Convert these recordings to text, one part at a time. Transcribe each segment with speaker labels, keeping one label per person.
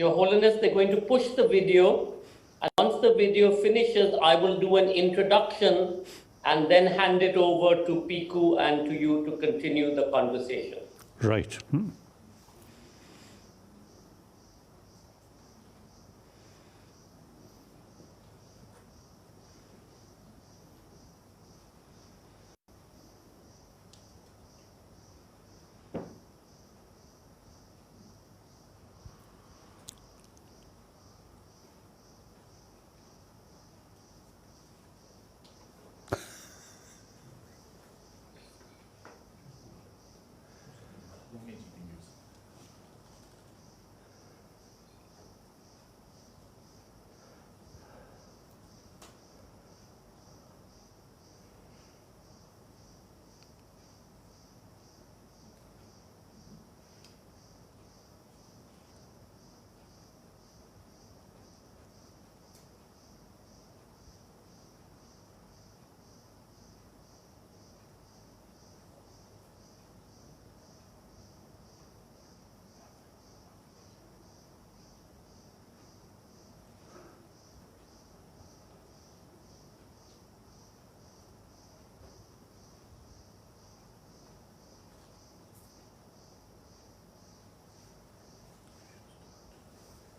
Speaker 1: Your Holiness, they're going to push the video, and once the video finishes, I will do an introduction and then hand it over to Pico and to you to continue the conversation.
Speaker 2: Right.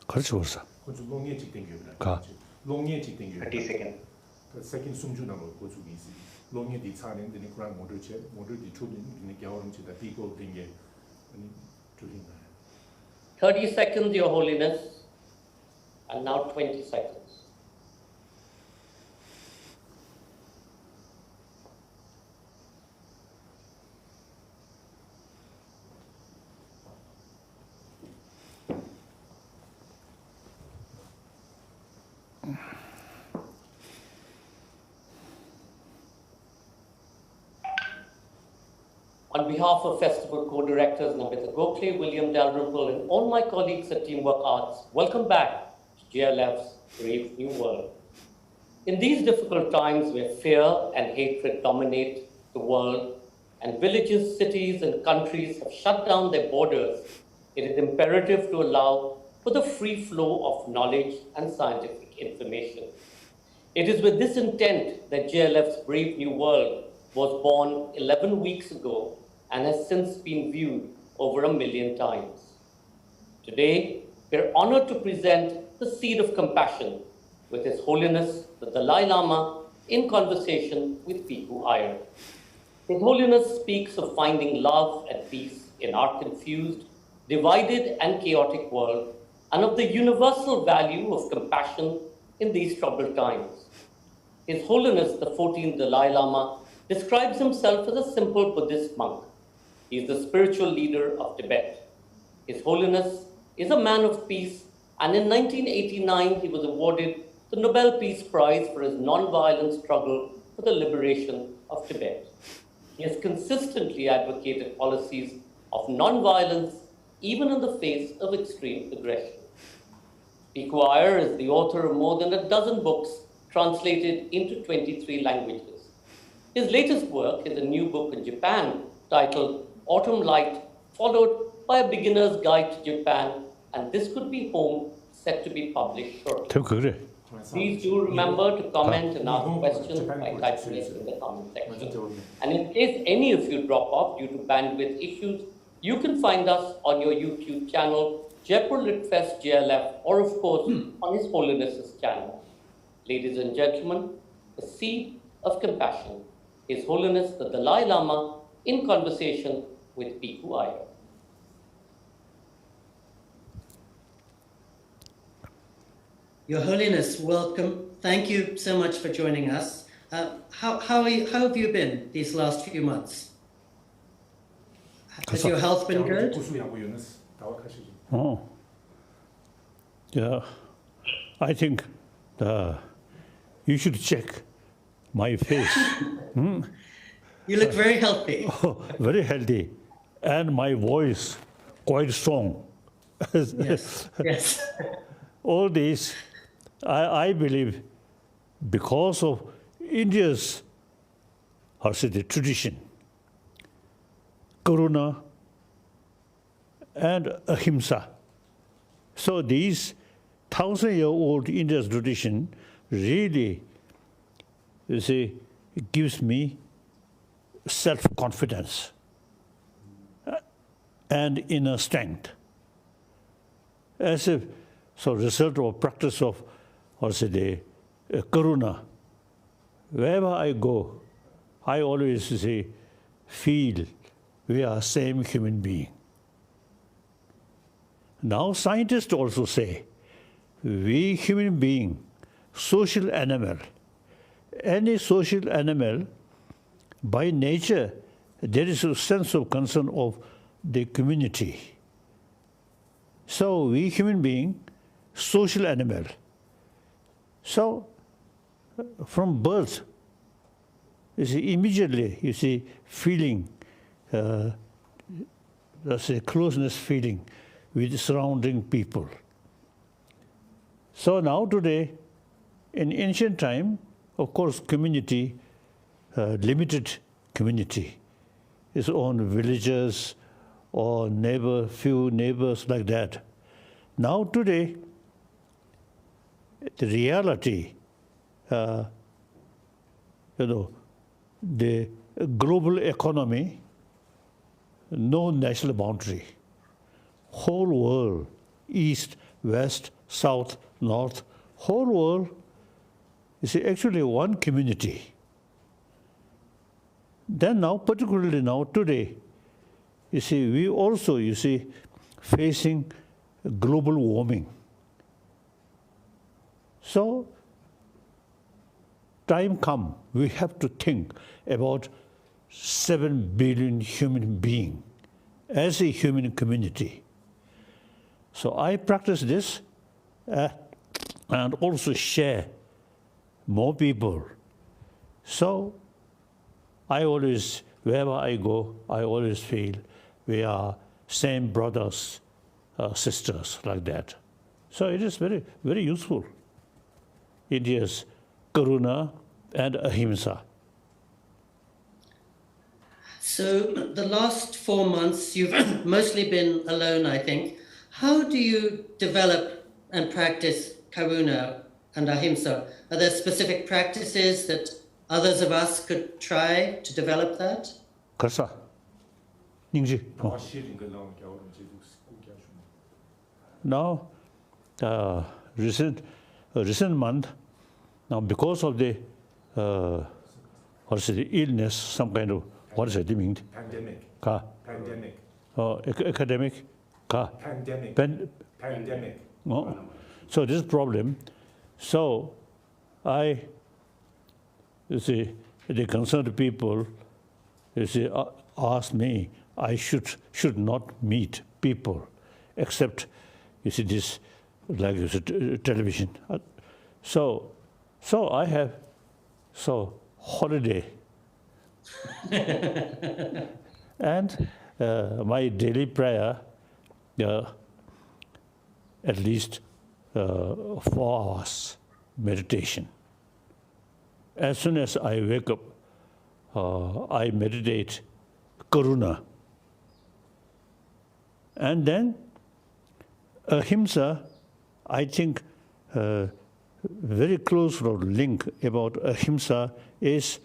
Speaker 2: 그렇지 벌써.
Speaker 3: 고주 롱에 직등교입니다.
Speaker 2: 가.
Speaker 3: 롱에 직등교.
Speaker 1: 30 seconds.
Speaker 3: 그 세킨 숨주는 거 고주 있지. 롱에 뒤차는 데는 그런 모두 뒤초는 있는 겨울음치다 비고 된게 아니 조인가.
Speaker 1: 30 seconds, Your Holiness, and now 20 seconds. On behalf of Festival co-directors Nabitha Gokhale, William Dalrymple, and all my colleagues at Teamwork Arts, welcome back to GLF's Brave New World. In these difficult times where fear and hatred dominate the world, and villages, cities, and countries have shut down their borders, it is imperative to allow for the free flow of knowledge and scientific information. It is with this intent that GLF's Brave New World was born 11 weeks ago and has since been viewed over 1 million times. Today, we're honored to present the Seed of Compassion with His Holiness the Dalai Lama in conversation with Pico Iyer. His Holiness speaks of finding love and peace in our confused, divided and chaotic world, and of the universal value of compassion in these troubled times. His Holiness the 14th Dalai Lama describes himself as a simple Buddhist monk. He is the spiritual leader of Tibet. His Holiness is a man of peace, and in 1989 he was awarded the Nobel Peace Prize for his non-violent struggle for the liberation of Tibet. He has consistently advocated policies of non-violence, even in the face of extreme aggression. Pico Iyer is the author of more than a dozen books translated into 23 languages. His latest work is a new book in Japan titled Autumn Light, followed by a beginner's guide to Japan, and this could be home, set to be published shortly.
Speaker 2: 그래.
Speaker 1: Please do remember to comment and ask questions by typing it in the comment section. And in case any of you drop off due to bandwidth issues, you can find us on your YouTube channel, Jaipur Litfest JLF, or of course on His Holiness's channel. Ladies and gentlemen, the Seed of Compassion, His Holiness the Dalai Lama in conversation with Pico Iyer.
Speaker 4: Your Holiness, welcome. Thank you so much for joining us. How have you been these last few months? Has your health been good?
Speaker 2: Oh. Yeah. I think you should check my face.
Speaker 4: You look very healthy.
Speaker 2: Very healthy. And my voice quite strong.
Speaker 4: Yes, yes.
Speaker 2: All this, I believe, because of India's, how say the tradition, Karuna and Ahimsa. So these 1,000-year-old India's tradition really, you see, gives me self-confidence and inner strength. As a result of practice of, the karuna, wherever I go, I always feel we are same human being. Now scientists also say, we human being, social animal, any social animal, by nature, there is a sense of concern of the community. So we human being, social animal. So from birth, immediately, feeling, closeness feeling with surrounding people. So now today, in ancient time, of course, community, limited community, its own villages or few neighbors like that. Now today, the reality, the global economy, no national boundary. Whole world, east, west, south, north, whole world is actually one community. Then now, particularly now, today, we also, facing global warming. So, time come, we have to think about 7 billion human beings as a human community. So I practice this and also share more people. So I always, wherever I go, I always feel we are same brothers, sisters, like that. So it is very, very useful. India's karuna and ahimsa.
Speaker 4: So the last 4 months, you've mostly been alone, I think. How do you develop and practice karuna and ahimsa? Are there specific practices that others of us could try to develop that?
Speaker 2: Karsa. Ningji. Now, recent month, now because of the illness, some kind of, what is it?
Speaker 3: Pandemic.
Speaker 2: Pandemic. Academic.
Speaker 3: Pandemic.
Speaker 2: Oh. So this problem. So the concerned people, asked me, I should not meet people, except, this, like television. So I have, holiday. And my daily prayer, at least 4 hours meditation. As soon as I wake up, I meditate karuna. And then ahimsa, I think very close link about ahimsa is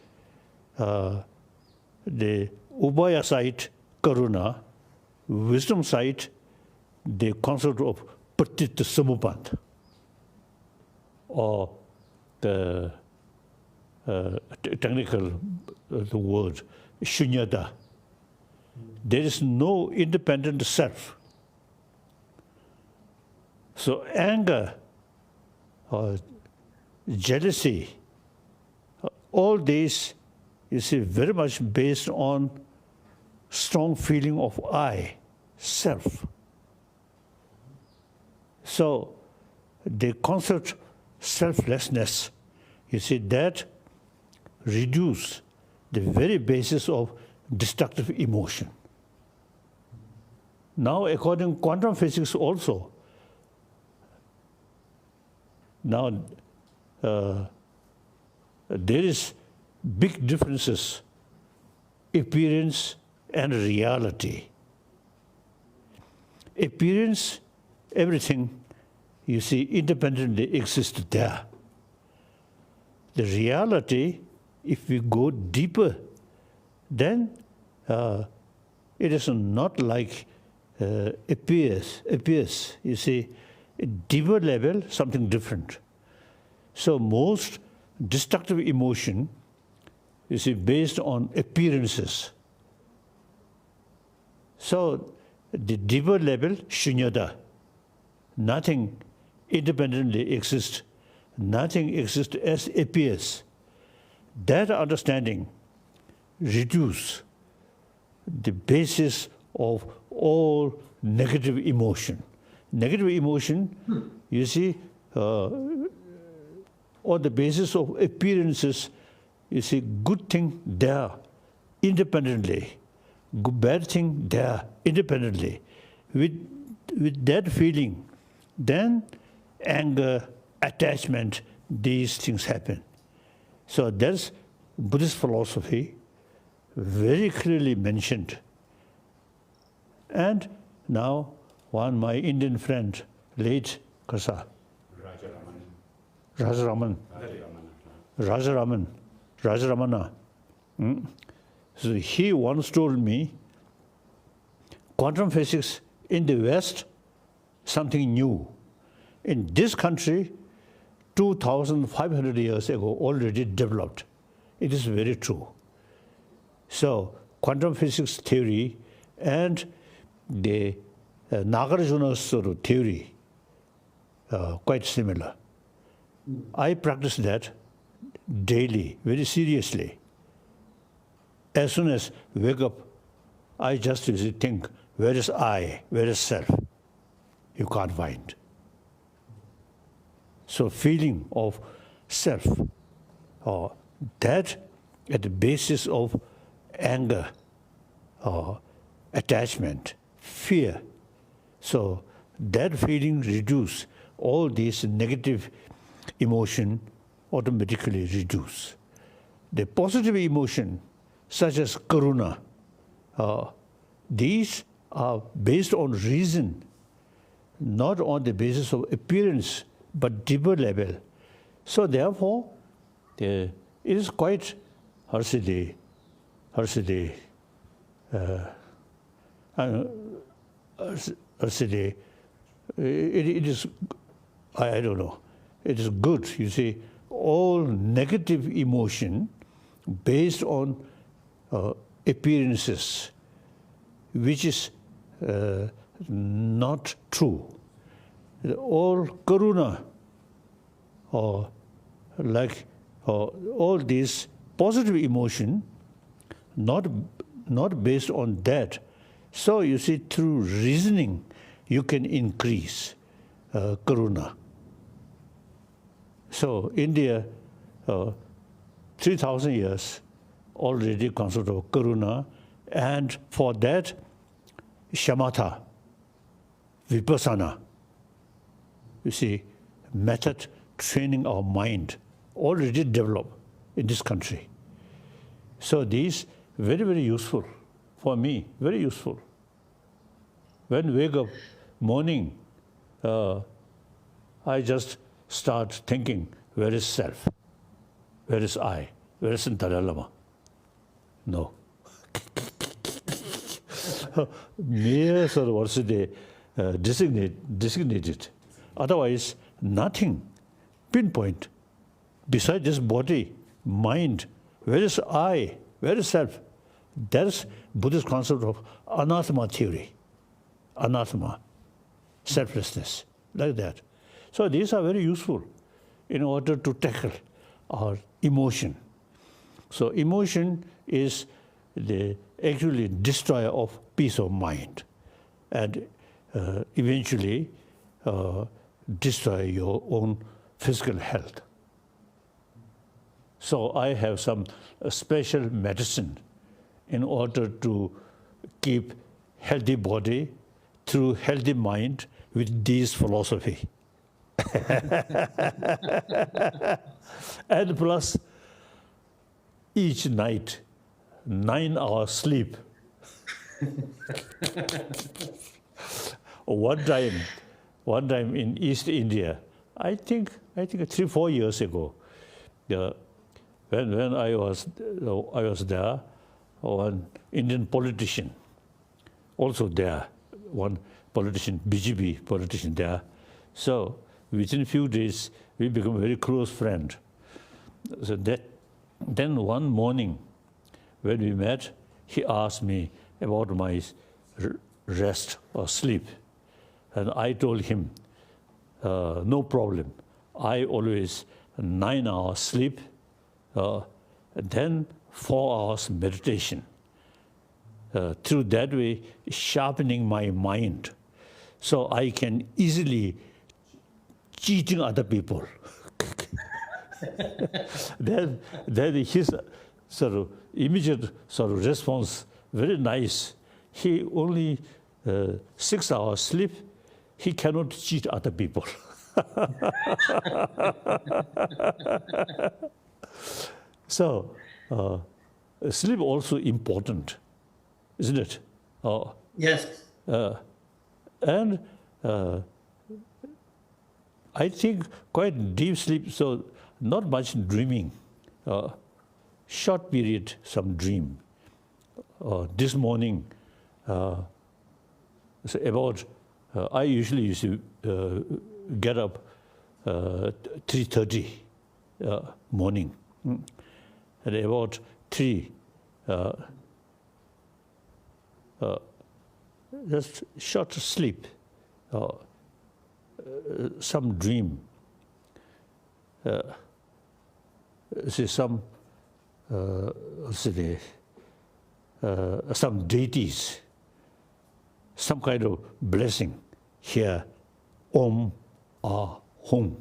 Speaker 2: the ubaya side karuna, wisdom side, the concept of patita samupant, or the technical the word shunyata. There is no independent self. So anger, jealousy, all these is very much based on strong feeling of I, self. So the concept selflessness, that reduce the very basis of destructive emotion. Now, according to quantum physics also, now there is big differences, appearance and reality. Appearance, everything you see, independently exist there. The reality, if we go deeper, then it is not like appears. You see, a deeper level, something different. So most destructive emotion, you see, based on appearances. So the deeper level, shunyata, nothing independently exists. Nothing exists as appears. That understanding reduces the basis of all negative emotion. Negative emotion, you see, on the basis of appearances, you see, good thing there independently, bad thing there independently. With that feeling, then anger, attachment, these things happen. So that's Buddhist philosophy very clearly mentioned. And now my Indian friend, late Kasa, Rajaramana. So he once told me, quantum physics in the West, something new. In this country, 2,500 years ago, already developed. It is very true. So quantum physics theory and the Nagarjuna's sort of theory, quite similar. I practice that daily, very seriously. As soon as I wake up, I just usually think, where is I, where is self? You can't find. So feeling of self, that at the basis of anger, attachment, fear. So that feeling reduce, all these negative emotion automatically reduce. The positive emotion, such as karuna, these are based on reason, not on the basis of appearance, but deeper level. So therefore, it is quite, it is, I don't know, it is good, you see, all negative emotion based on appearances, which is not true. All karuna, or like all these positive emotion, not based on that. So you see, through reasoning, you can increase karuna. So India, 3,000 years already concept of karuna, and for that, shamatha, vipassana, you see, method training our mind already developed in this country. So these very, very useful for me, very useful. When I wake up morning, I just start thinking, where is self? Where is I? Where is Dalai Lama? No. Mere sort of what's the designated. Otherwise, nothing pinpoint. Besides this body, mind, where is I? Where is self? That's Buddhist concept of anathema theory. Anathema, selflessness, like that. So these are very useful in order to tackle our emotion. So emotion is the actually destroyer of peace of mind, and eventually destroy your own physical health. So I have some special medicine in order to keep healthy body through healthy mind with this philosophy. And plus, each night, 9 hours sleep. One time, one time in East India, I think 3-4 years ago, when I was there, one Indian politician also there, one politician, BJP politician there. So within a few days, we become a very close friend. So then one morning, when we met, he asked me about my rest or sleep. And I told him, no problem. I always 9 hours sleep, then 4 hours meditation. Through that way, sharpening my mind, so I can easily cheating other people. then his sort of immediate sort of response, very nice. He only 6 hours sleep. He cannot cheat other people. So sleep also important, isn't it?
Speaker 4: Yes.
Speaker 2: And I think quite deep sleep, so not much dreaming. Short period, some dream. This morning, so about, I usually used to get up 3:30 morning. At about 3, just short sleep, some dream, some deities, some kind of blessing here, Om, Ah, Hum,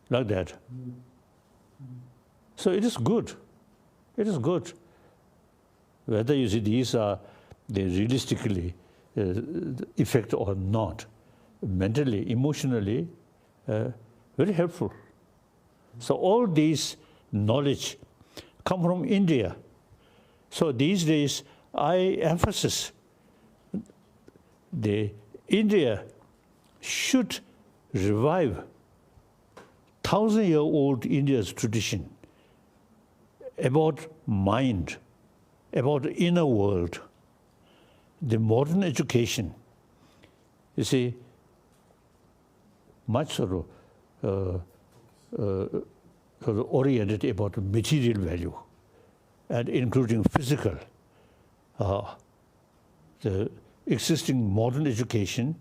Speaker 2: like that. So it is good. It is good. Whether you see these are they realistically effect or not, mentally, emotionally, very helpful. So all these knowledge come from India. So these days I emphasize India should revive 1,000-year-old India's tradition about mind, about inner world. The modern education, you see, much sort of oriented about material value, and including physical. The existing modern education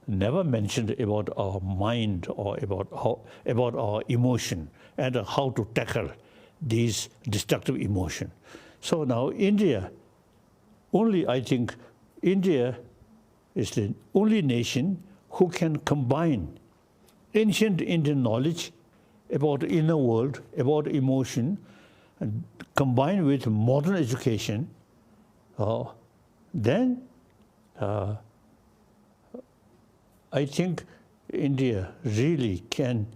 Speaker 2: never mentioned about our mind or about our emotion and how to tackle these destructive emotions. So now India, I think India is the only nation who can combine ancient Indian knowledge about the inner world, about emotion, and combine with modern education. Then I think India really can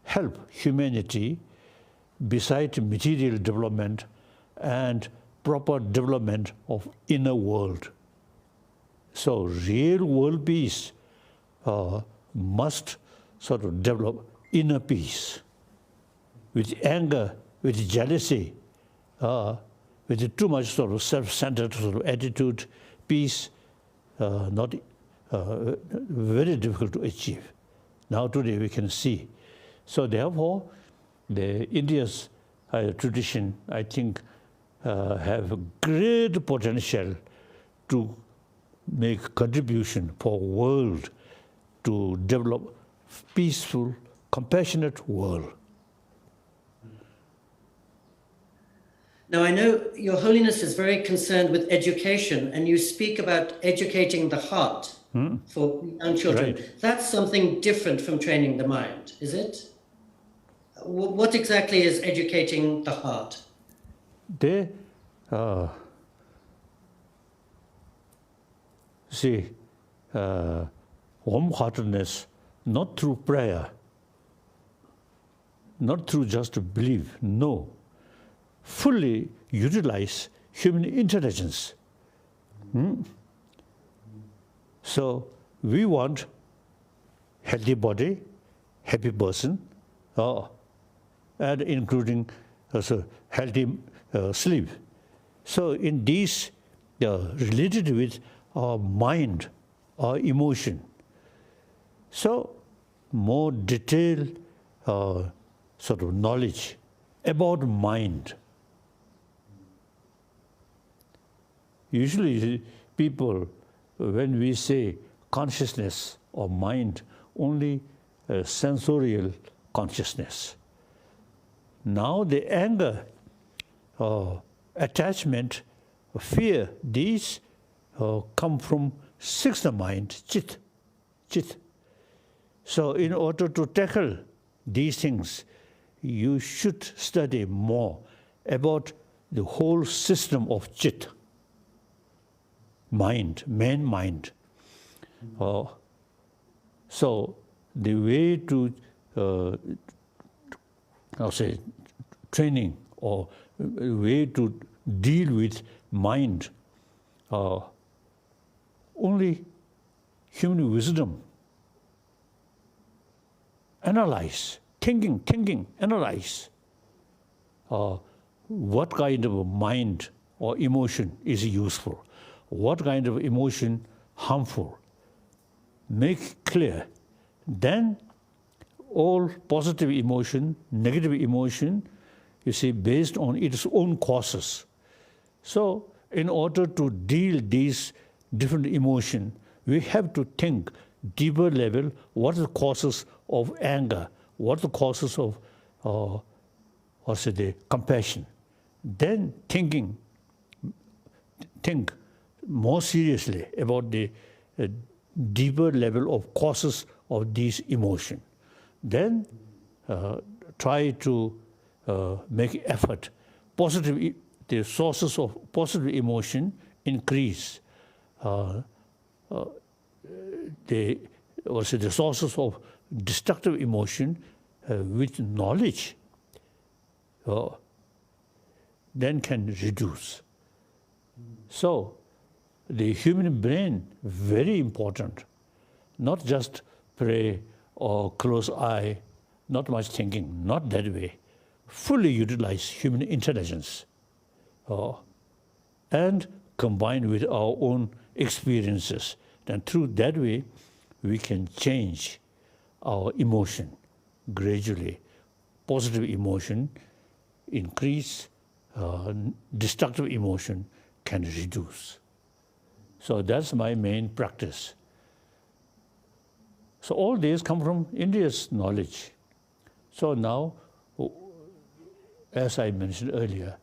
Speaker 2: help humanity besides material development and proper development of inner world. So real world peace must sort of develop inner peace. With anger, with jealousy, with too much sort of self-centered sort of attitude, peace, not very difficult to achieve. Now today we can see. So therefore, the India's tradition, I think, have a great potential to make contribution for world to develop peaceful, compassionate world.
Speaker 4: Now, I know Your Holiness is very concerned with education, and you speak about educating the heart for young children.
Speaker 2: Right.
Speaker 4: That's something different from training the mind, is it? What exactly is educating the heart?
Speaker 2: They see warm-heartedness not through prayer, not through just belief, no. Fully utilize human intelligence. So we want healthy body, happy person, and including also healthy sleep. So in these related with our mind, our emotion. So more detailed sort of knowledge about mind. Usually people, when we say consciousness or mind, only sensorial consciousness. Now the anger, attachment, fear, these come from sixth mind, chit. So in order to tackle these things, you should study more about the whole system of chit, mind, main mind. So the way to, I'll say, training or way to deal with mind, only human wisdom. Analyze, thinking, analyze. What kind of a mind or emotion is useful? What kind of emotion harmful? Make clear. Then all positive emotion, negative emotion, you see, based on its own causes. So in order to deal these different emotions, we have to think deeper level, what are the causes of anger, what are the causes of the compassion. Then think more seriously about the deeper level of causes of these emotions. Then try to make effort. The sources of positive emotion increase. The sources of destructive emotion with knowledge then can reduce. So the human brain, very important. Not just pray or close eye, not much thinking, not that way. Fully utilize human intelligence and combine with our own experiences. Then through that way, we can change our emotion gradually. Positive emotion increase, destructive emotion can reduce. So that's my main practice. So all these come from India's knowledge. So now, as I mentioned earlier,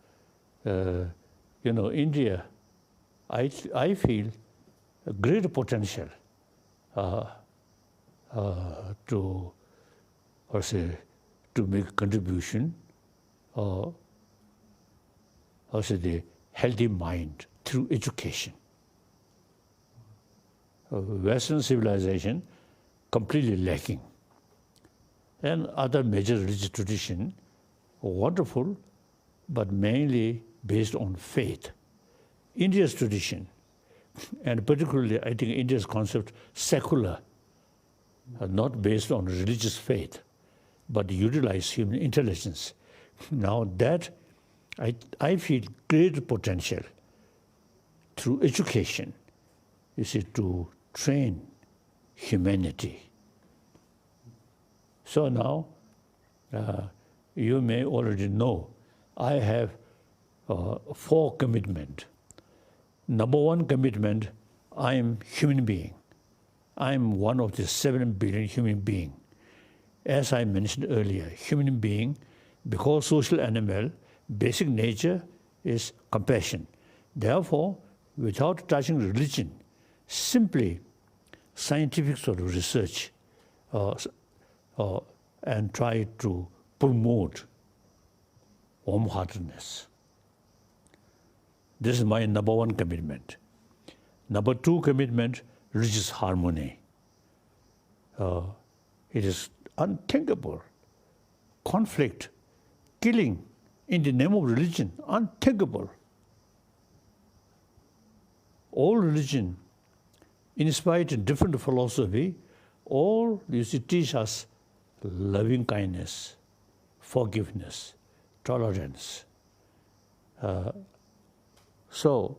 Speaker 2: India, I feel a great potential to make a contribution, the healthy mind through education. Western civilization completely lacking, and other major religious tradition, wonderful, but mainly based on faith. India's tradition, and particularly I think India's concept, secular, not based on religious faith, but utilize human intelligence. Now that I feel great potential through education, to train humanity. So now, you may already know, I have 4 commitments. Number 1 commitment, I am human being. I am one of the 7 billion human beings. As I mentioned earlier, human being, because social animal, basic nature is compassion. Therefore, without touching religion, simply scientific sort of research and try to promote warm-heartedness. This is my number 1 commitment. Number 2 commitment, religious harmony. It is unthinkable. Conflict, killing in the name of religion, unthinkable. All religion in spite of different philosophy, all teach us loving kindness, forgiveness, tolerance. So,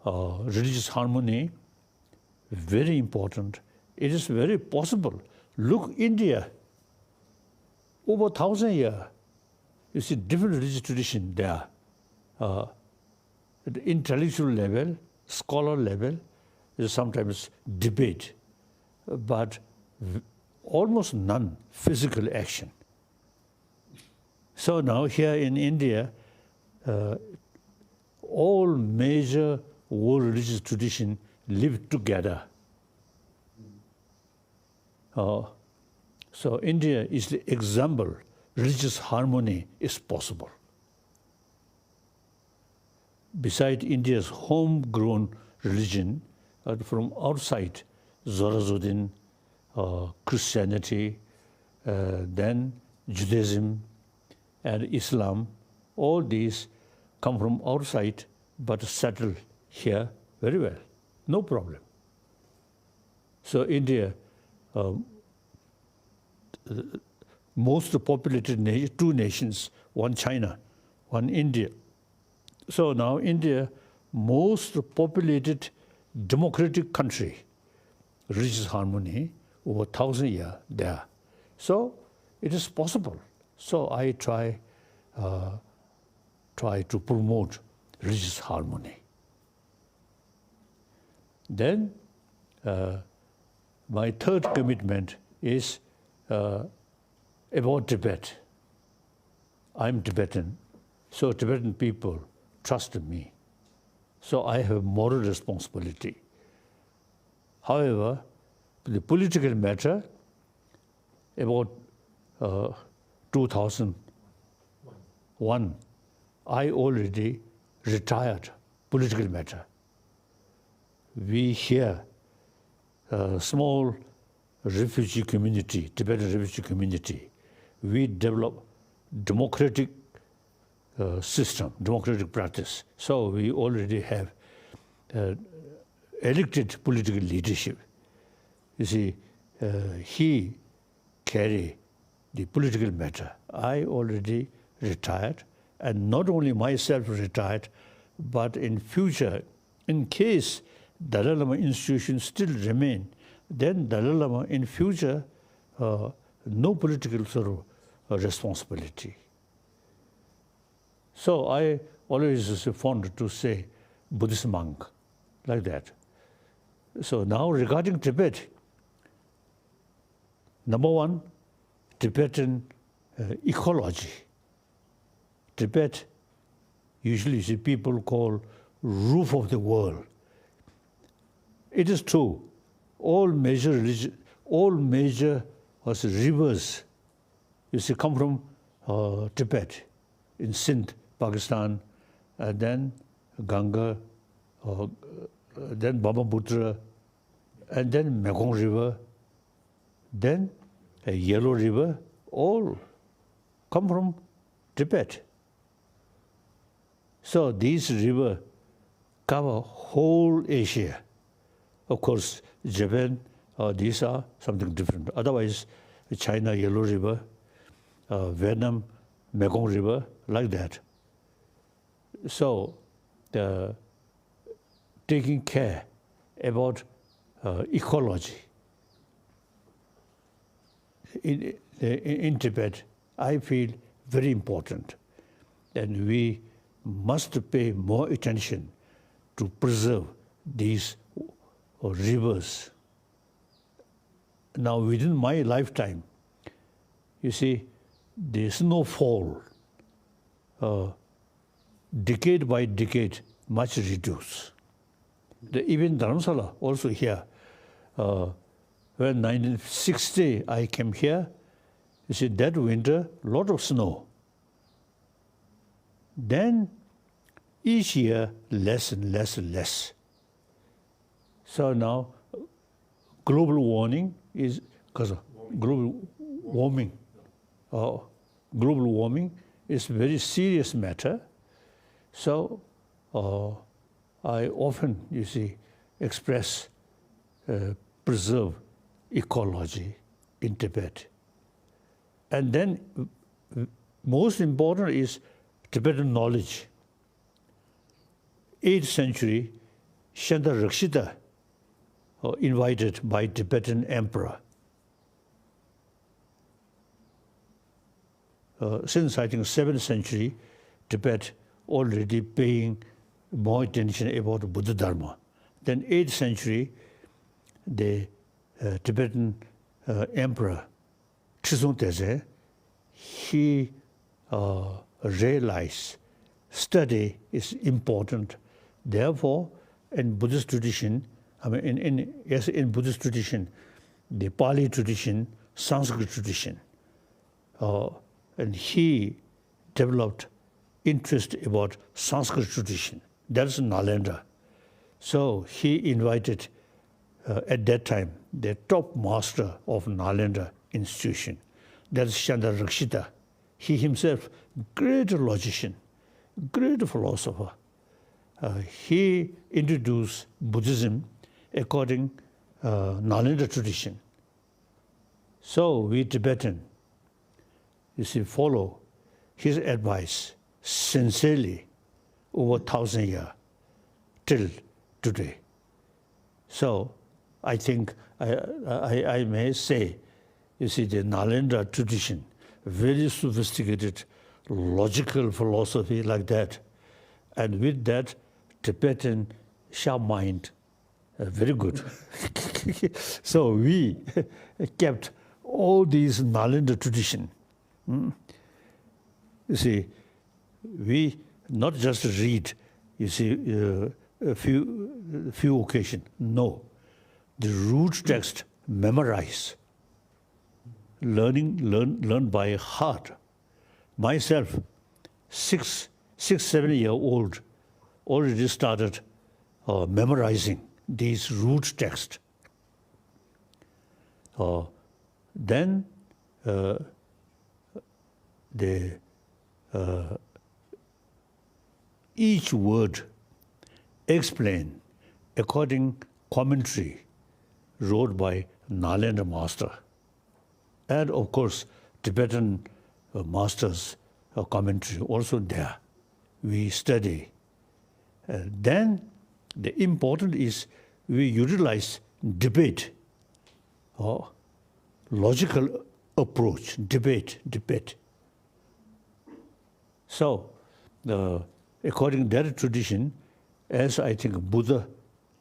Speaker 2: religious harmony, very important. It is very possible. Look, India, over 1,000 years, you see different religious tradition there. At the intellectual level, scholar level, there's sometimes debate, but almost none physical action. So now here in India, all major world religious traditions live together. So India is the example. Religious harmony is possible. Besides India's homegrown religion, from outside, Zoroastrianism, Christianity, then Judaism and Islam, all these come from outside but settle here very well, no problem. So India, most populated two nations, one China, one India. So now India, most populated democratic country, religious harmony over 1,000 years there. So it is possible. So I try to promote religious harmony. Then my third commitment is about Tibet. I'm Tibetan, so Tibetan people trust me. So I have moral responsibility. However, the political matter, about 2001, I already retired political matter. We here, small refugee community, Tibetan refugee community, we develop democratic system, democratic practice. So we already have elected political leadership. You see, he carry the political matter. I already retired, and not only myself retired, but in future, in case Dalai Lama institution still remain, then Dalai Lama in future, no political sort of responsibility. So I always is fond to say Buddhist monk, like that. So now regarding Tibet, number one, Tibetan ecology. Tibet, usually see people call roof of the world. It is true. All major rivers, you see, come from Tibet, in Sindh, Pakistan, and then Ganga, then Brahmaputra, and then Mekong River, then a Yellow River, all come from Tibet. So these rivers cover whole Asia. Of course, Japan, these are something different. Otherwise, China, Yellow River, Vietnam, Mekong River, like that. So, taking care about ecology in Tibet, I feel very important. And we must pay more attention to preserve these rivers. Now, within my lifetime, you see, the snowfall, decade by decade, much reduced. Even Dharamsala, also here, when 1960 I came here, you see, that winter, lot of snow. Then each year, less and less and less. So now, global warming is because of global warming. Global warming is a very serious matter. So I often, you see, express preserve ecology in Tibet. And then most important is Tibetan knowledge. 8th century, Shanda Rakshita, invited by Tibetan emperor. Since I think 7th century, Tibet already paying more attention about Buddha Dharma. Then 8th century, the Tibetan emperor Trisung Teze, he realized study is important. Therefore, in Buddhist tradition, in Buddhist tradition, the Pali tradition, Sanskrit tradition, and he developed interest about Sanskrit tradition. That's Nalanda. So he invited, at that time, the top master of Nalanda institution. That's Shanda Rakshita. He himself, great logician, great philosopher. He introduced Buddhism according Nalanda tradition. So we Tibetan, you see, follow his advice sincerely over 1,000 years till today. So I think I may say, you see, the Nalanda tradition, very sophisticated, logical philosophy like that. And with that, Tibetan sharp mind, very good. So we kept all these Nalanda tradition. You see, we not just read, you see, a few occasions. No, the root text memorize, learn by heart. Myself, 7-year-old, already started memorizing these root text. Then each word explained according commentary wrote by Nalanda master, and of course Tibetan masters commentary also there. We study. Then the important is we utilize debate, or logical approach, debate. So, according to that tradition, as I think Buddha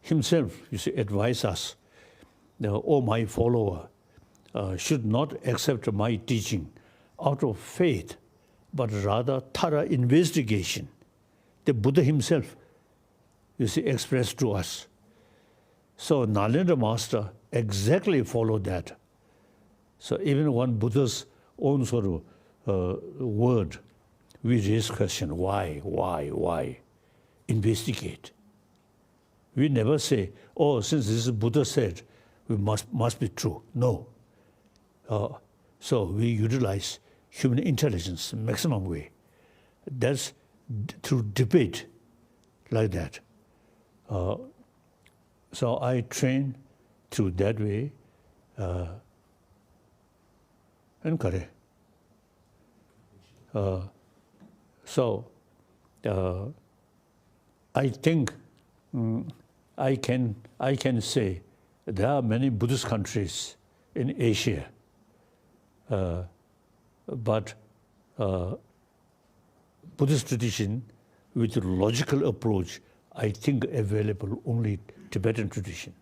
Speaker 2: himself, you see, advised us, oh, my follower should not accept my teaching out of faith, but rather thorough investigation. The Buddha himself, you see, expressed to us. So Nalanda master exactly followed that. So even one Buddha's own sort of word, we raise question, why? Investigate. We never say, oh, since this is Buddha said, we must be true. No. So we utilize human intelligence maximum way. That's through debate like that. So I train through that way. And correct. So I think I can say there are many Buddhist countries in Asia, but Buddhist tradition with logical approach, I think available only Tibetan tradition.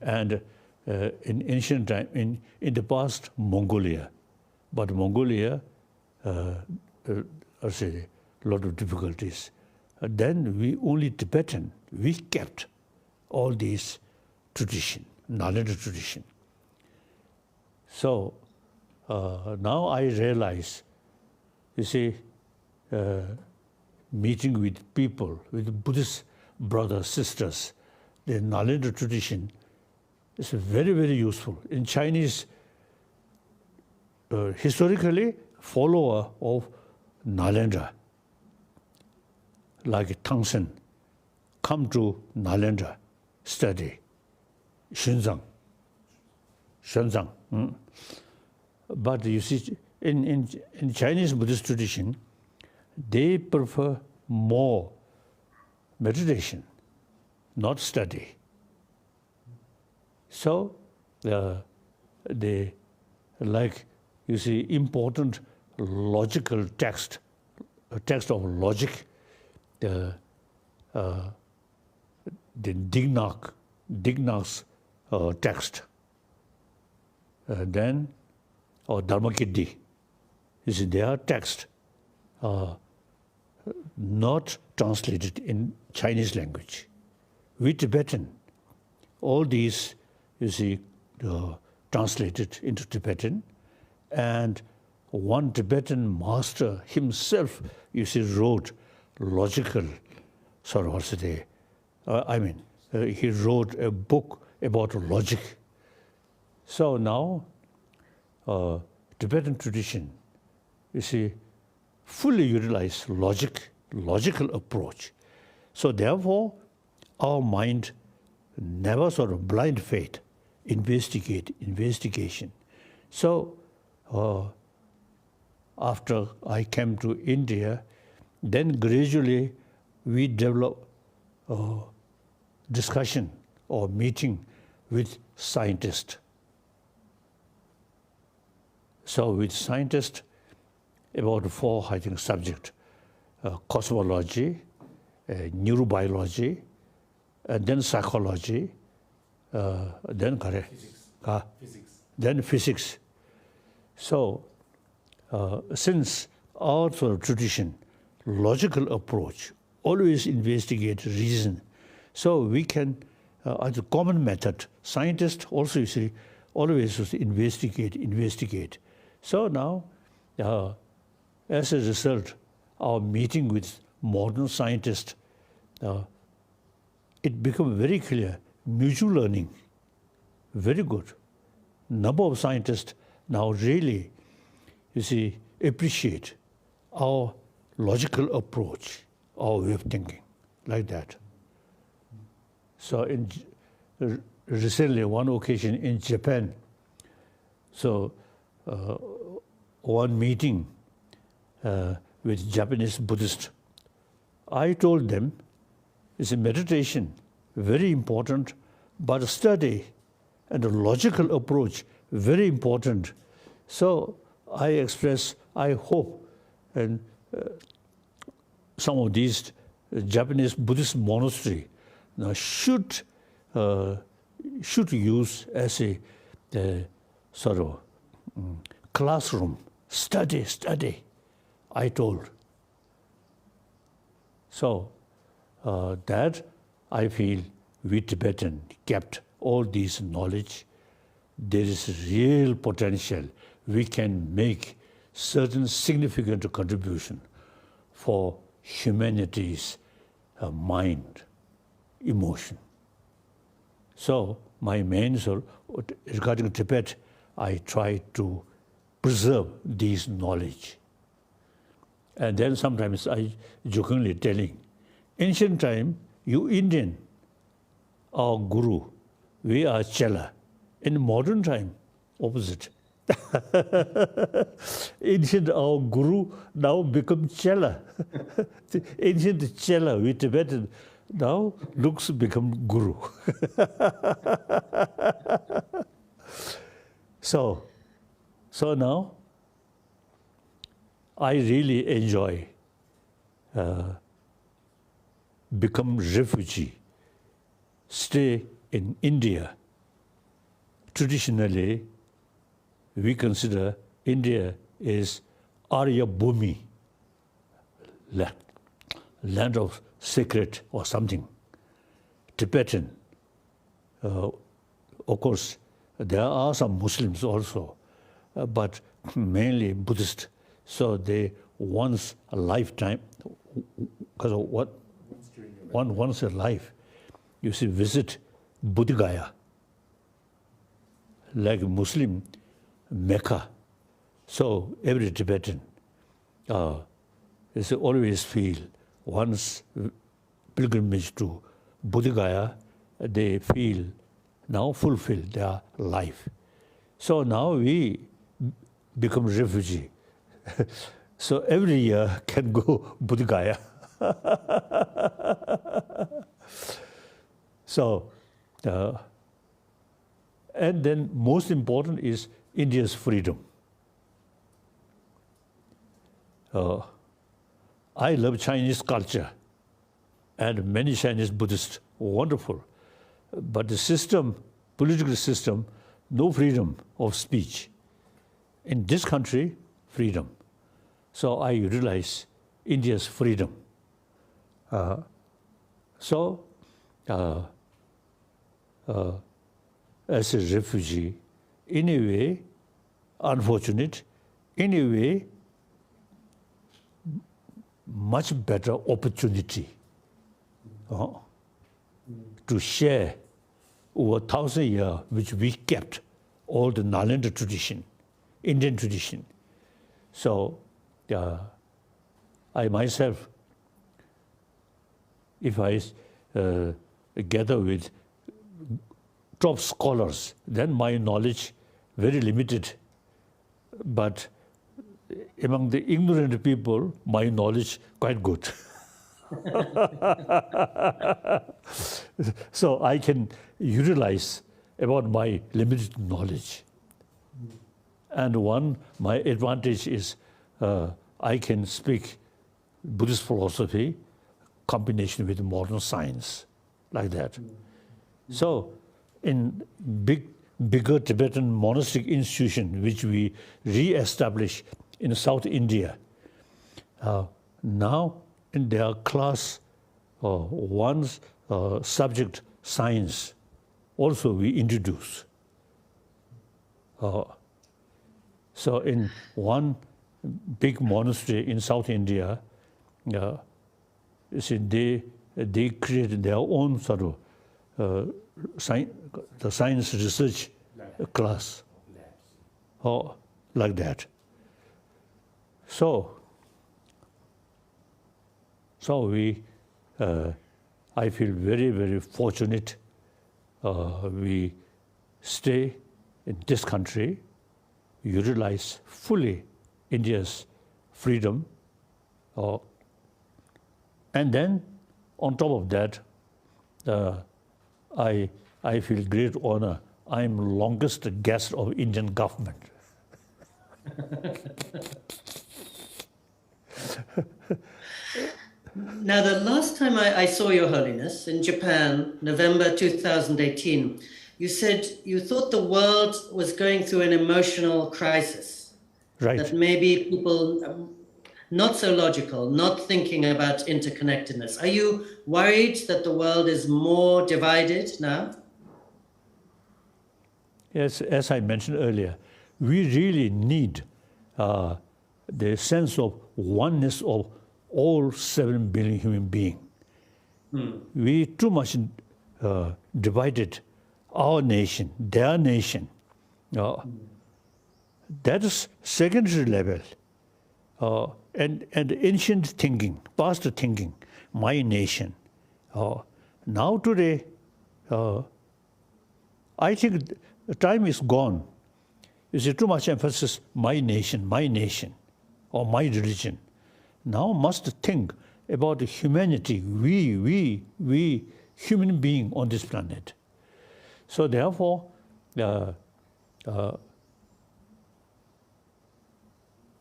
Speaker 2: And in ancient time, in the past, Mongolia, but Mongolia, I say, a lot of difficulties. Then we only Tibetan, we kept all these tradition, Nalanda tradition. So now I realize, you see, meeting with people, with Buddhist brothers, sisters, the Nalanda tradition is very, very useful. In Chinese, historically, follower of Nalanda, like Tangsen, come to Nalanda, study. Shunzang. But you see, in Chinese Buddhist tradition, they prefer more meditation, not study. So they like, you see, important logical text, a text of logic, the Dignak's text, then or Dharmakiddi is their text, not translated in Chinese language. We Tibetan, all these, you see, translated into Tibetan, and one Tibetan master himself, you see, wrote logical, sort of what's it, he wrote a book about logic. So now, Tibetan tradition, you see, fully utilize logical approach. So therefore, our mind never sort of blind faith, investigation. So after I came to India, then gradually we develop discussion or meeting with scientists. So with scientists, about 4, I think, subjects, cosmology, neurobiology, then psychology, then physics. So since our sort of tradition, logical approach, always investigate, reason, so we can, as a common method, scientists also, you see, always investigate. So now, as a result, our meeting with modern scientists, it became very clear, mutual learning, very good. Number of scientists now really, you see, appreciate our logical approach, our way of thinking, like that. So recently, one occasion in Japan, so one meeting with Japanese Buddhists, I told them, it's a meditation, very important, but study and a logical approach, very important. So I express, I hope, and some of these Japanese Buddhist monastery now should use as a sort of classroom, study, I told. So that I feel we Tibetan kept all this knowledge. There is real potential. We can make certain significant contribution for humanity's mind, emotion. So my main soul, regarding Tibet, I try to preserve this knowledge. And then sometimes I jokingly telling, ancient time, you Indian, our guru, we are Chela. In modern time, opposite. Ancient our guru now become Chela. Ancient Chela, we Tibetan, now looks become guru. So now I really enjoy become refugee, stay in India. Traditionally, we consider India is Arya Bhumi, land of sacred or something. Tibetan, of course, there are some Muslims also, but mainly Buddhist. So they once a lifetime, because of what once a life, you see, visit Bodh Gaya, like Muslim Mecca. So every Tibetan is always feel once pilgrimage to Bodh Gaya, they feel now fulfill their life. So now we become refugee. So every year can go Bodh Gaya. So, and then most important is India's freedom. I love Chinese culture and many Chinese Buddhists, wonderful. But the system, political system, no freedom of speech. In this country, freedom. So I utilize India's freedom. As a refugee, in a way, unfortunate, in a way, much better opportunity to share over 1,000 years, which we kept all the Nalanda tradition, Indian tradition. So I myself, if I gather with top scholars, then my knowledge very limited. But among the ignorant people, my knowledge quite good. So I can utilize about my limited knowledge. And my advantage is I can speak Buddhist philosophy combination with modern science, like that. So in bigger Tibetan monastic institution, which we re-established in South India, now in their class one subject science also we introduce. So in one big monastery in South India, you see, they created their own sort of the science research class, like that. So we, I feel very, very fortunate. We stay in this country, utilize fully India's freedom, and then on top of that, I feel great honor. I'm longest guest of Indian government.
Speaker 4: Now, the last time I saw Your Holiness in Japan, November 2018, you said you thought the world was going through an emotional crisis.
Speaker 2: Right.
Speaker 4: That maybe people not so logical, not thinking about interconnectedness. Are you worried that the world is more divided now?
Speaker 2: Yes, as I mentioned earlier, we really need the sense of oneness of all 7 billion human beings. We too much divided our nation, their nation. That is secondary level. And ancient thinking, past thinking, my nation. Now today, I think the time is gone. You see, too much emphasis, my nation, or my religion. Now must think about humanity, we human being on this planet. So therefore, now a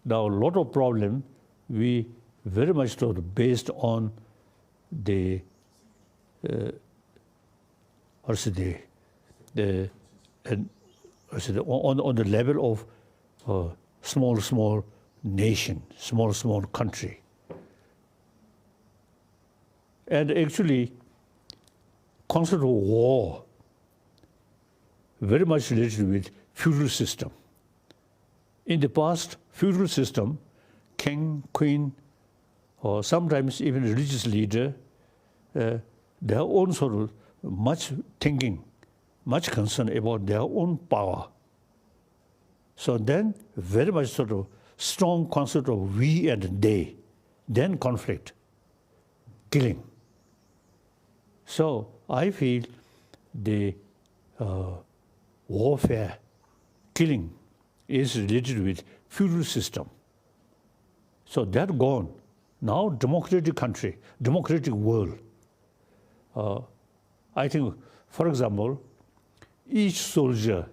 Speaker 2: lot of problem we very much sort of based on the on the level of small nation, small country. And actually, concept of war very much related with feudal system. In the past, feudal system, king, queen, or sometimes even religious leader, their own sort of much thinking, much concern about their own power. So then, very much sort of strong concept of we and they, then conflict, killing. So I feel the warfare, killing is related with feudal system. So that gone. Now democratic country, democratic world. I think, for example, each soldier,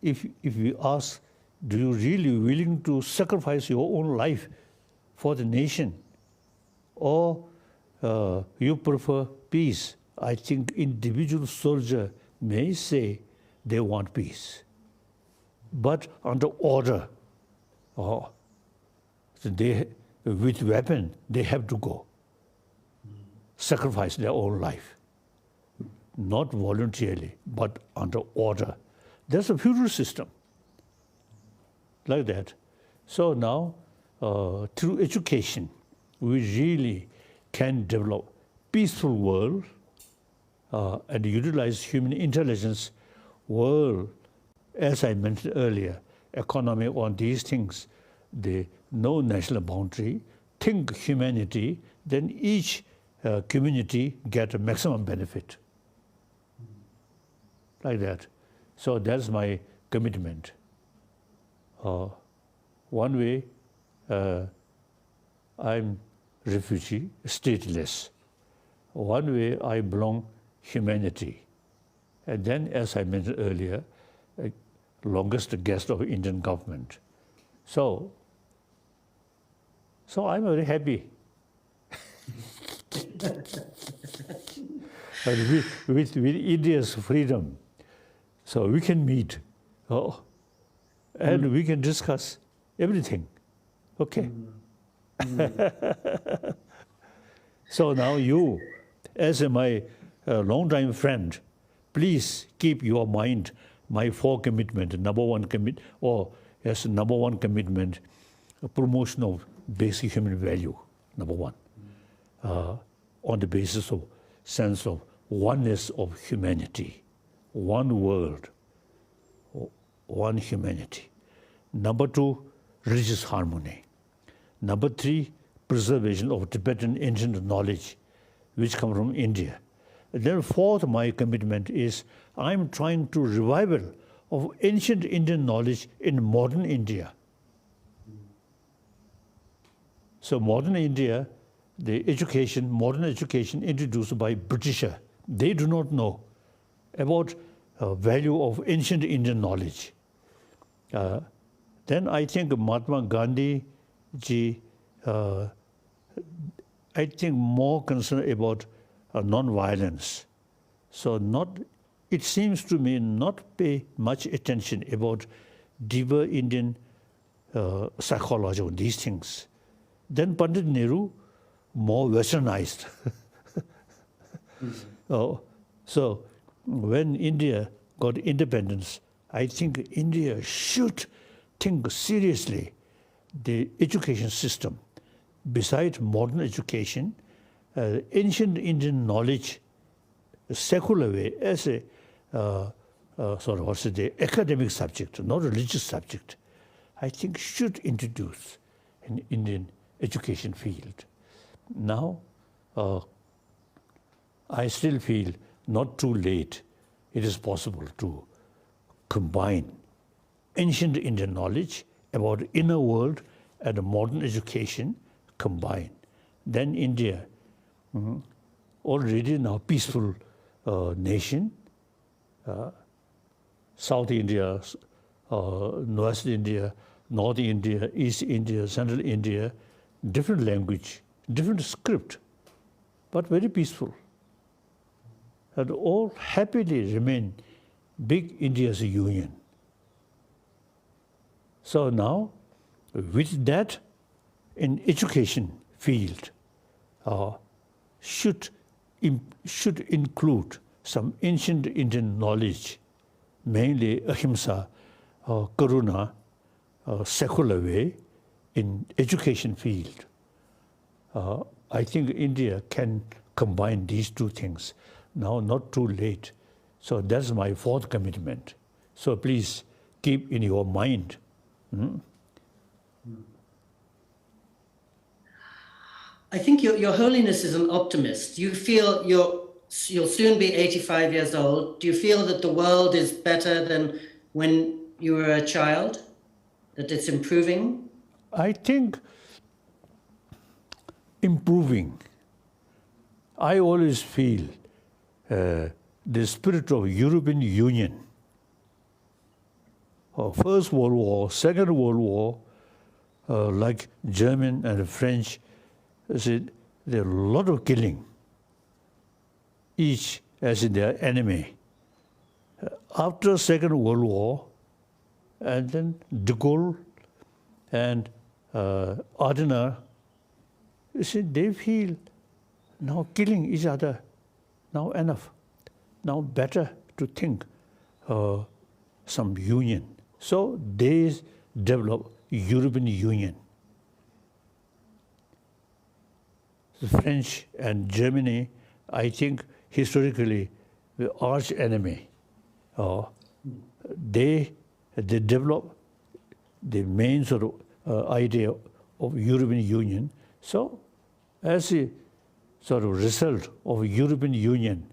Speaker 2: if we ask, do you really willing to sacrifice your own life for the nation, or you prefer peace? I think individual soldier may say they want peace, but under order, they, with weapon, they have to go, sacrifice their own life, not voluntarily, but under order. That's a feudal system, like that. So now, through education, we really can develop peaceful world and utilize human intelligence world, as I mentioned earlier, economy on these things, no national boundary, think humanity, then each community get a maximum benefit, like that. So that's my commitment. One way, I'm refugee, stateless. One way, I belong humanity. And then, as I mentioned earlier, longest guest of Indian government. So I'm very happy. with India's freedom, so we can meet, and we can discuss everything. Okay. So now you, as my long-time friend, please keep your mind my 4 commitment. Number one commitment, promotion of basic human value. Number 1, on the basis of sense of oneness of humanity, one world, one humanity. Number 2, religious harmony. Number 3, preservation of Tibetan ancient knowledge, which come from India. And then 4th, my commitment is I'm trying to revival of ancient Indian knowledge in modern India. So modern India, the education, modern education introduced by Britisher, they do not know about value of ancient Indian knowledge. Then I think Mahatma Gandhi ji, I think more concerned about non-violence. So it seems to me not pay much attention about deeper Indian psychology on these things. Then Pandit Nehru, more westernized. So when India got independence, I think India should think seriously the education system. Besides modern education, ancient Indian knowledge, secular way, as a the academic subject, not religious subject, I think should introduce in Indian education field. Now, I still feel not too late. It is possible to combine ancient Indian knowledge about inner world and modern education combined. Then India, already now peaceful nation, South India, West India, North India, East India, Central India, different language, different script, but very peaceful. And all happily remain big India's union. So now, with that, in education field, should include some ancient Indian knowledge, mainly ahimsa, karuna, secular way, in education field. I think India can combine these two things. Now, not too late. So that's my 4th commitment. So please keep in your mind.
Speaker 4: I think your Holiness is an optimist. You feel you're you'll soon be 85 years old. Do you feel that the world is better than when you were a child? That it's improving?
Speaker 2: I think improving. I always feel the spirit of European Union. First World War, Second World War, like German and French, there are a lot of killing, each as in their enemy. After Second World War, and then de Gaulle and Adenauer, they feel now killing each other, now enough, now better to think some union. So they develop European Union. The French and Germany, I think historically, the arch enemy. They develop the main sort of idea of European Union. So as a sort of result of European Union,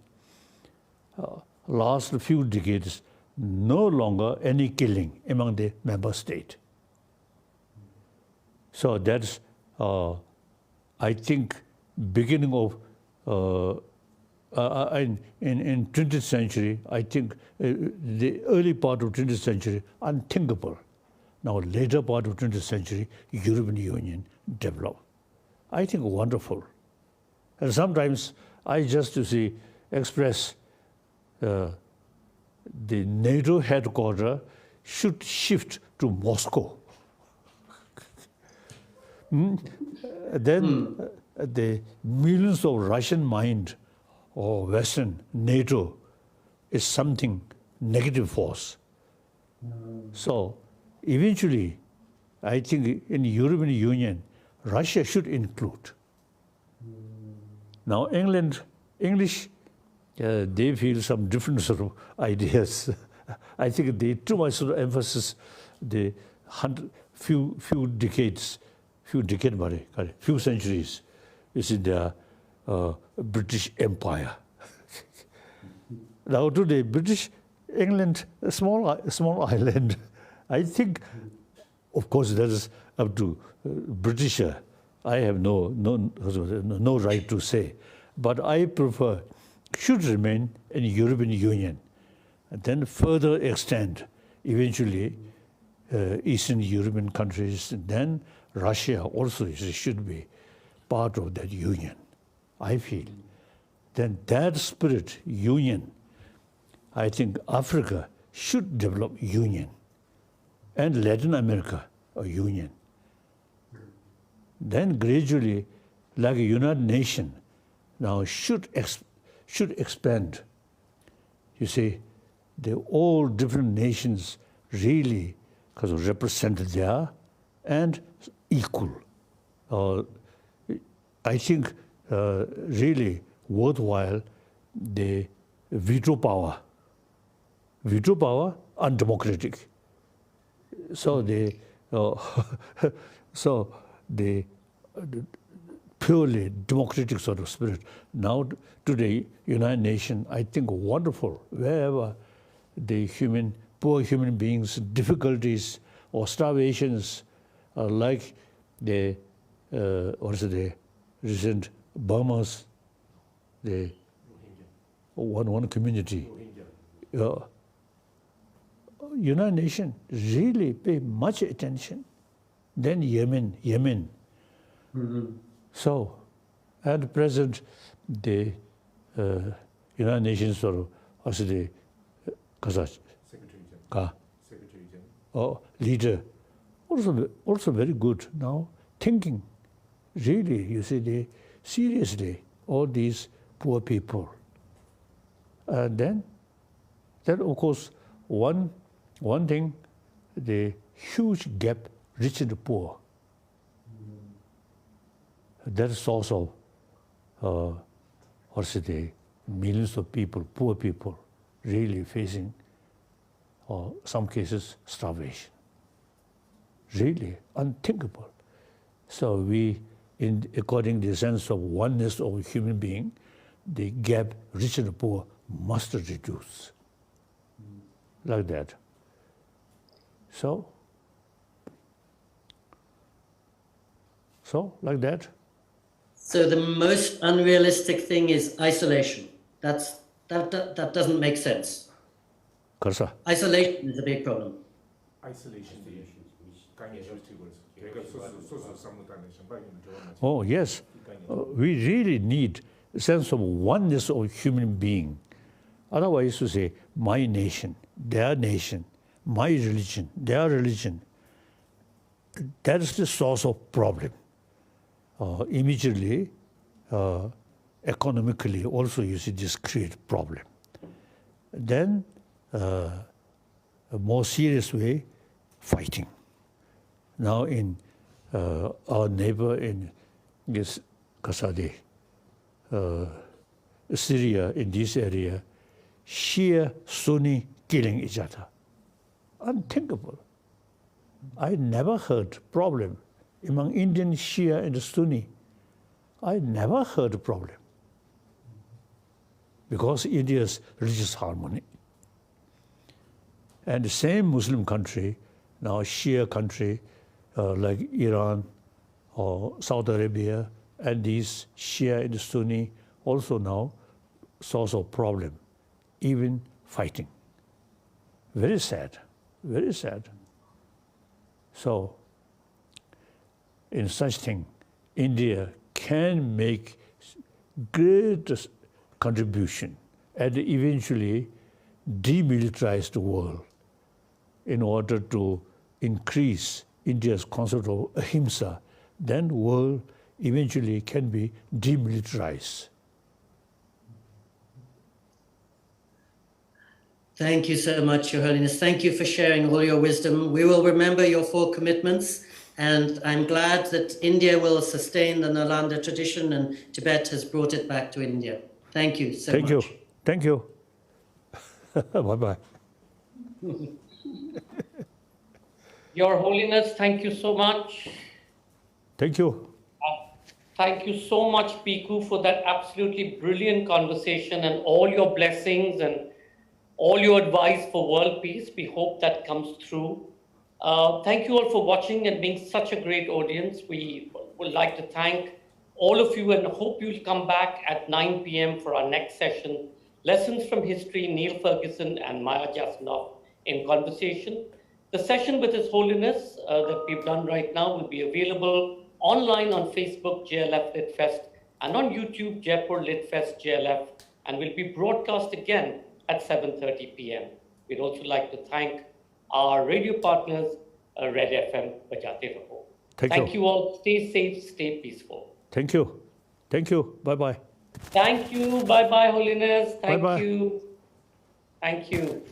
Speaker 2: last few decades, no longer any killing among the member states. So that's, I think, beginning of, in 20th century, I think the early part of 20th century, unthinkable. Now, later part of 20th century, European Union developed. I think wonderful. And sometimes I just to see express the NATO headquarters should shift to Moscow. Then the millions of Russian mind or Western NATO is something negative force. So eventually, I think in European Union, Russia should include. Now English, they feel some different sort of ideas. I think they too much sort of emphasis the few centuries is in the British Empire. Now today, British England, a small island. I think, of course, that is up to Britisher. I have no right to say, but I prefer should remain in European Union, and then further extend eventually Eastern European countries, and then Russia also should be part of that union. I feel. Then that spirit, union, I think Africa should develop union, and Latin America a union. Then gradually, like a United Nations, now should expand. You see, all different nations really represented there and equal. I think really worthwhile the veto power undemocratic. So the purely democratic sort of spirit. Now today, United Nations, I think wonderful, wherever the poor human beings, difficulties or starvations, like the recent Burma's, the one community. United Nations really pay much attention. Then Yemen. Mm-hmm. So, at present, the United Nations sort of, also the leader, also very good now, thinking, really, you see, seriously, all these poor people. And then of course, one thing, the huge gap, rich and poor. That is also, the millions of people, poor people, really facing, some cases, starvation. Really unthinkable. So we, according to the sense of oneness of a human being, the gap rich and poor must reduce. Like that. So like that.
Speaker 4: So the most unrealistic thing is isolation. That doesn't make sense.
Speaker 2: 그래서
Speaker 4: Isolation is a big problem.
Speaker 3: Isolation the 강의 절티고서 내가 소소 사무단에 정말 좋아하는
Speaker 2: oh yes, we really need a sense of oneness of human being. Otherwise, to say my nation, my religion, their religion. That is the source of problem. Immediately, economically, also you see this create problem. Then, a more serious way, fighting. Now in our neighbor in this Kasadi, Syria, in this area, Shia, Sunni killing each other. Unthinkable. I never heard problem among Indian Shia and Sunni. I never heard a problem because India's religious harmony. And the same Muslim country, now Shia country, like Iran or Saudi Arabia, and these Shia and Sunni also now source of problem, even fighting. Very sad, very sad. So, in such thing, India can make great contribution and eventually demilitarize the world in order to increase India's concept of ahimsa. Then the world eventually can be demilitarized.
Speaker 4: Thank you so much, Your Holiness. Thank you for sharing all your wisdom. We will remember your 4 commitments, and I'm glad that India will sustain the Nalanda tradition and Tibet has brought it back to India. Thank you so much.
Speaker 2: Thank you. Bye-bye.
Speaker 1: Your Holiness, thank you so much.
Speaker 2: Thank you.
Speaker 1: Thank you so much, Pico, for that absolutely brilliant conversation and all your blessings and all your advice for world peace. We hope that comes through. Thank you all for watching and being such a great audience. We would like to thank all of you and hope you'll come back at 9 p.m. for our next session, Lessons from History, Neil Ferguson and Maya Jasanoff in conversation. The session with His Holiness that we've done right now will be available online on Facebook, JLF Lit Fest, and on YouTube, Jaipur Lit Fest JLF, and will be broadcast again at 7:30 p.m. We'd also like to thank our radio partners, Red FM, Bajate Raho. Thank you all. Stay safe, stay peaceful.
Speaker 2: Thank you. Thank you. Bye-bye.
Speaker 1: Thank you. Bye-bye, Holiness. Thank
Speaker 2: Bye-bye.
Speaker 1: you. Thank you.